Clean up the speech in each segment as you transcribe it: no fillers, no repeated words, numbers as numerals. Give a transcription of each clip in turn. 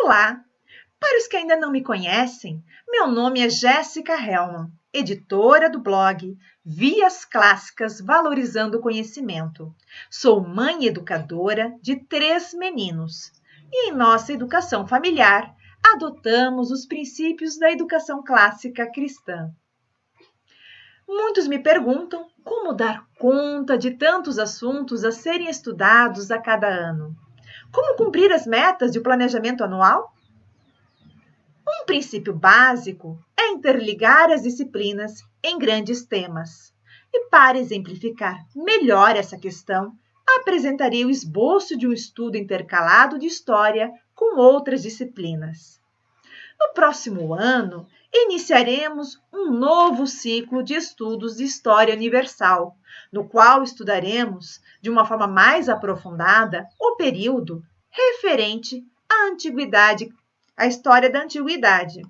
Olá! Para os que ainda não me conhecem, meu nome é Jéssica Hellman, editora do blog Vias Clássicas Valorizando o Conhecimento. Sou mãe educadora de 3 meninos e em nossa educação familiar adotamos os princípios da educação clássica cristã. Muitos me perguntam como dar conta de tantos assuntos a serem estudados a cada ano. Como cumprir as metas de planejamento anual? Um princípio básico é interligar as disciplinas em grandes temas. E para exemplificar melhor essa questão, apresentarei o esboço de um estudo intercalado de história com outras disciplinas. No próximo ano, iniciaremos um novo ciclo de estudos de História Universal, no qual estudaremos, de uma forma mais aprofundada, o período referente à antiguidade, à história da antiguidade.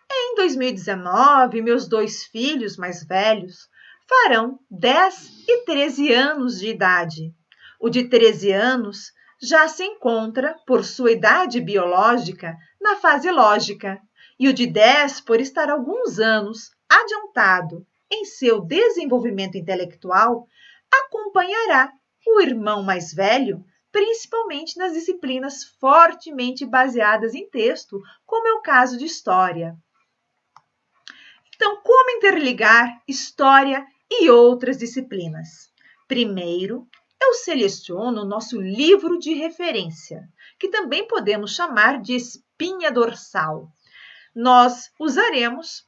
Em 2019, meus 2 filhos mais velhos farão 10 e 13 anos de idade. O de 13 anos já se encontra, por sua idade biológica, na fase lógica, e o de 10, por estar alguns anos adiantado em seu desenvolvimento intelectual, acompanhará o irmão mais velho, principalmente nas disciplinas fortemente baseadas em texto, como é o caso de História. Então, como interligar História e outras disciplinas? Primeiro, eu seleciono o nosso livro de referência, que também podemos chamar de espinha dorsal. Nós usaremos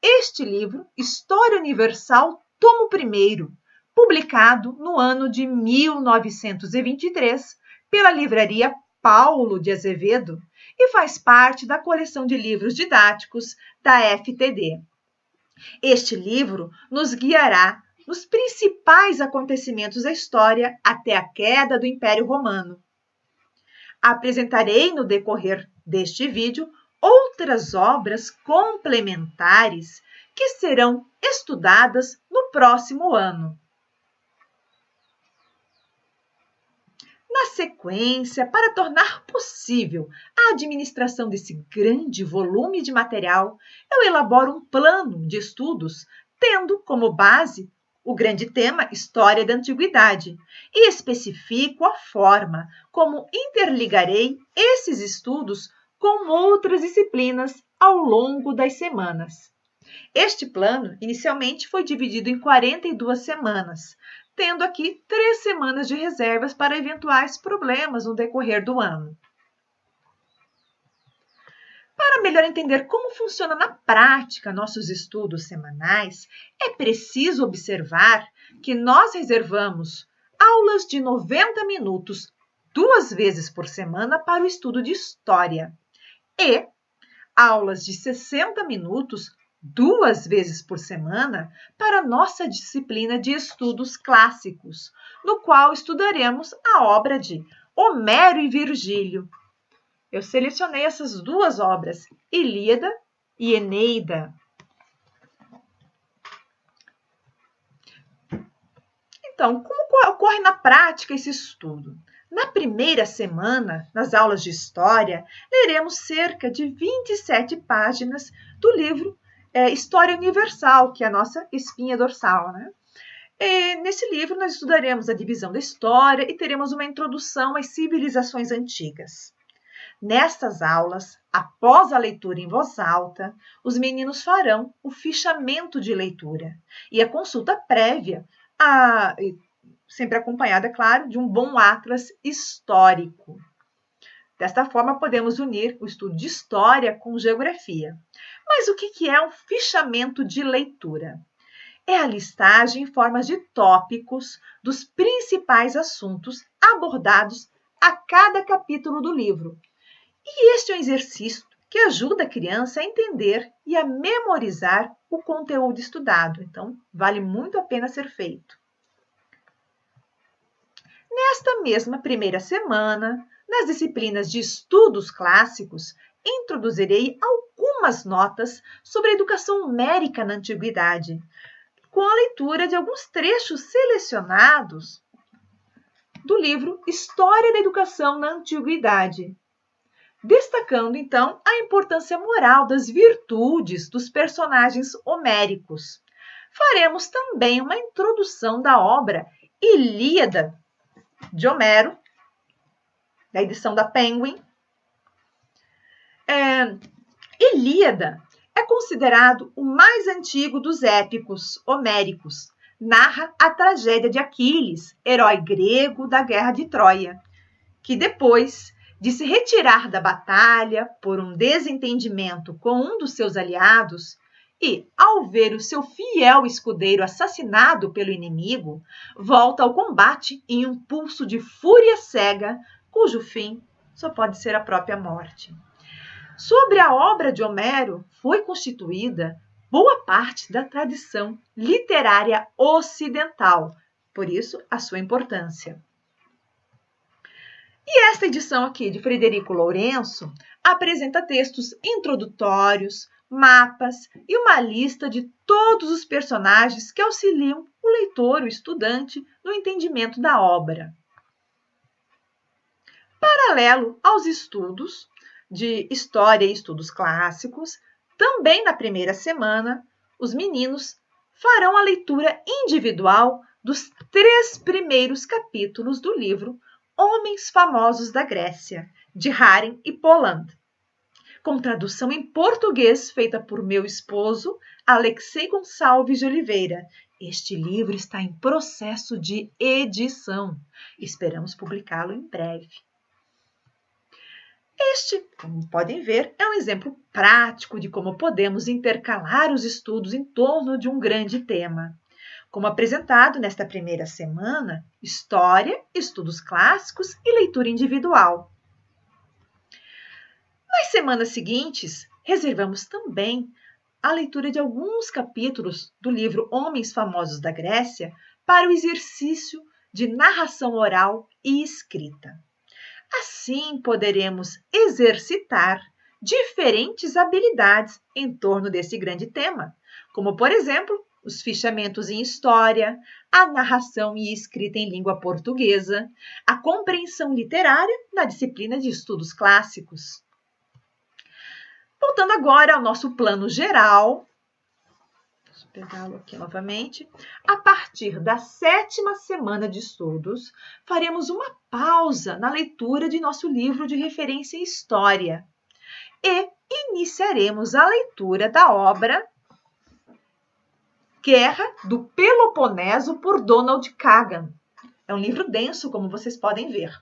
este livro, História Universal, tomo 1º, publicado no ano de 1923 pela livraria Paulo de Azevedo e faz parte da coleção de livros didáticos da FTD. Este livro nos guiará nos principais acontecimentos da história até a queda do Império Romano. Apresentarei no decorrer deste vídeo outras obras complementares que serão estudadas no próximo ano. Na sequência, para tornar possível a administração desse grande volume de material, eu elaboro um plano de estudos, tendo como base o grande tema História da Antiguidade, e especifico a forma como interligarei esses estudos com outras disciplinas ao longo das semanas. Este plano, inicialmente, foi dividido em 42 semanas, tendo aqui 3 semanas de reservas para eventuais problemas no decorrer do ano. Para melhor entender como funciona na prática nossos estudos semanais, é preciso observar que nós reservamos aulas de 90 minutos 2 vezes por semana para o estudo de História e aulas de 60 minutos 2 vezes por semana para a nossa disciplina de estudos clássicos, no qual estudaremos a obra de Homero e Virgílio. Eu selecionei essas 2 obras, Ilíada e Eneida. Então, como ocorre na prática esse estudo? Na primeira semana, nas aulas de História, leremos cerca de 27 páginas do livro História Universal, que é a nossa espinha dorsal, né? E nesse livro, nós estudaremos a divisão da história e teremos uma introdução às civilizações antigas. Nestas aulas, após a leitura em voz alta, os meninos farão o fichamento de leitura e a consulta prévia, sempre acompanhada, é claro, de um bom atlas histórico. Desta forma, podemos unir o estudo de história com geografia. Mas o que é um fichamento de leitura? É a listagem em formas de tópicos dos principais assuntos abordados a cada capítulo do livro. E este é um exercício que ajuda a criança a entender e a memorizar o conteúdo estudado. Então, vale muito a pena ser feito. Nesta mesma primeira semana, nas disciplinas de estudos clássicos, introduzirei algumas notas sobre a educação numérica na antiguidade, com a leitura de alguns trechos selecionados do livro História da Educação na Antiguidade. destacando então a importância moral das virtudes dos personagens homéricos. Faremos também uma introdução da obra Ilíada de Homero, da edição da Penguin. Ilíada é considerado o mais antigo dos épicos homéricos. Narra a tragédia de Aquiles, herói grego da guerra de Troia, que depois de se retirar da batalha por um desentendimento com um dos seus aliados e, ao ver o seu fiel escudeiro assassinado pelo inimigo, volta ao combate em um pulso de fúria cega, cujo fim só pode ser a própria morte. Sobre a obra de Homero foi constituída boa parte da tradição literária ocidental, por isso a sua importância. E esta edição aqui de Frederico Lourenço apresenta textos introdutórios, mapas e uma lista de todos os personagens que auxiliam o leitor, o estudante, no entendimento da obra. Paralelo aos estudos de História e Estudos Clássicos, também na primeira semana, os meninos farão a leitura individual dos 3 primeiros capítulos do livro Homens Famosos da Grécia, de Haren e Poland, com tradução em português feita por meu esposo, Alexei Gonçalves de Oliveira. Este livro está em processo de edição. Esperamos publicá-lo em breve. Este, como podem ver, é um exemplo prático de como podemos intercalar os estudos em torno de um grande tema. Como apresentado nesta primeira semana, História, Estudos Clássicos e Leitura Individual. Nas semanas seguintes, reservamos também a leitura de alguns capítulos do livro Homens Famosos da Grécia para o exercício de narração oral e escrita. Assim, poderemos exercitar diferentes habilidades em torno desse grande tema, como, por exemplo, os fichamentos em história, a narração e escrita em língua portuguesa, a compreensão literária na disciplina de estudos clássicos. Voltando agora ao nosso plano geral, deixa eu pegá-lo aqui novamente. A partir da 7ª semana de estudos, faremos uma pausa na leitura de nosso livro de referência em História e iniciaremos a leitura da obra Guerra do Peloponeso por Donald Kagan. É um livro denso, como vocês podem ver.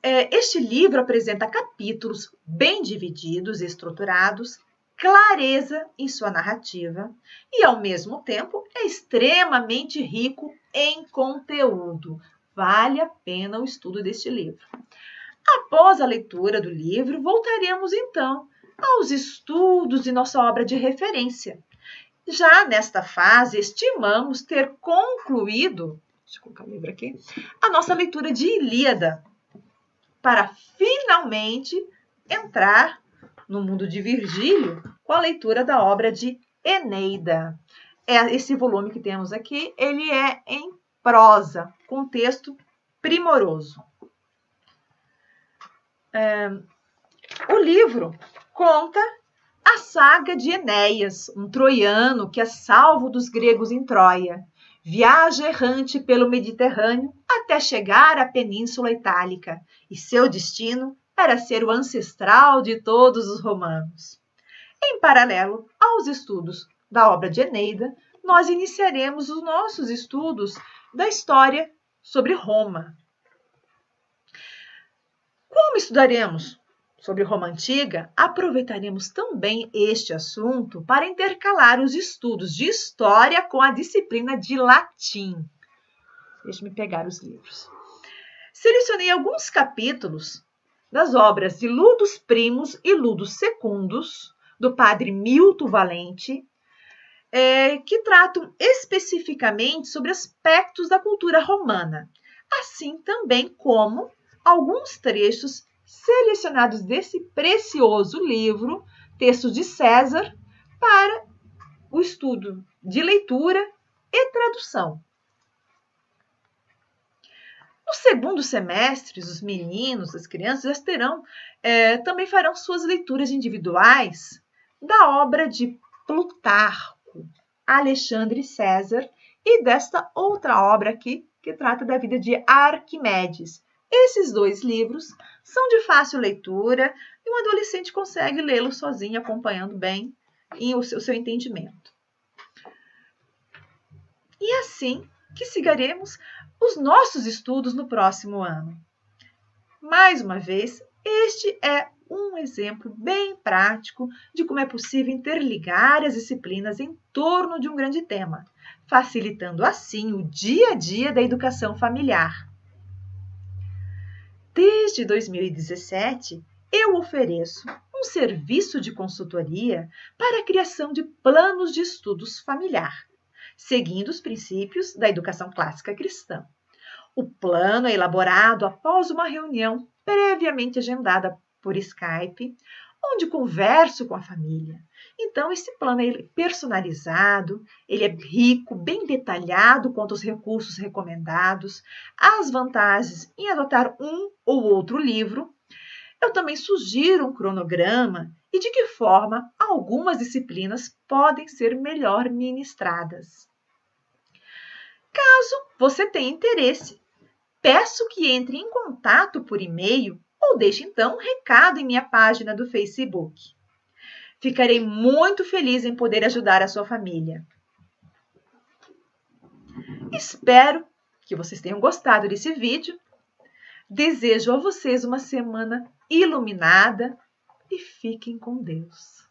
Este livro apresenta capítulos bem divididos e estruturados, clareza em sua narrativa e, ao mesmo tempo, é extremamente rico em conteúdo. Vale a pena o estudo deste livro. Após a leitura do livro, voltaremos, então, aos estudos de nossa obra de referência. Já nesta fase, estimamos ter concluído, deixa eu colocar o livro aqui, a nossa leitura de Ilíada, para finalmente entrar no mundo de Virgílio com a leitura da obra de Eneida. Esse volume que temos aqui, ele é em prosa, com texto primoroso. O livro conta a saga de Enéas, um troiano que é salvo dos gregos em Troia. Viaja errante pelo Mediterrâneo até chegar à Península Itálica, e seu destino era ser o ancestral de todos os romanos. Em paralelo aos estudos da obra de Eneida, nós iniciaremos os nossos estudos da história sobre Roma. Como estudaremos sobre Roma Antiga, aproveitaremos também este assunto para intercalar os estudos de história com a disciplina de latim. Deixe-me pegar os livros. Selecionei alguns capítulos das obras de Ludus Primus e Ludus Secundus, do padre Milton Valente, que tratam especificamente sobre aspectos da cultura romana, assim também como alguns trechos selecionados desse precioso livro, Textos de César, para o estudo de leitura e tradução. No segundo semestre, os meninos, as crianças também farão suas leituras individuais da obra de Plutarco, Alexandre César, e desta outra obra aqui, que trata da vida de Arquimedes. Esses 2 livros são de fácil leitura e um adolescente consegue lê-los sozinho, acompanhando bem o seu entendimento. E assim que seguiremos os nossos estudos no próximo ano. Mais uma vez, este é um exemplo bem prático de como é possível interligar as disciplinas em torno de um grande tema, facilitando assim o dia a dia da educação familiar. Desde 2017, eu ofereço um serviço de consultoria para a criação de planos de estudos familiar, seguindo os princípios da educação clássica cristã. O plano é elaborado após uma reunião previamente agendada por Skype, onde converso com a família. Então, esse plano é personalizado, ele é rico, bem detalhado quanto aos recursos recomendados, as vantagens em adotar um ou outro livro. Eu também sugiro um cronograma e de que forma algumas disciplinas podem ser melhor ministradas. Caso você tenha interesse, peço que entre em contato por e-mail ou deixe então um recado em minha página do Facebook. Ficarei muito feliz em poder ajudar a sua família. Espero que vocês tenham gostado desse vídeo. Desejo a vocês uma semana iluminada e fiquem com Deus.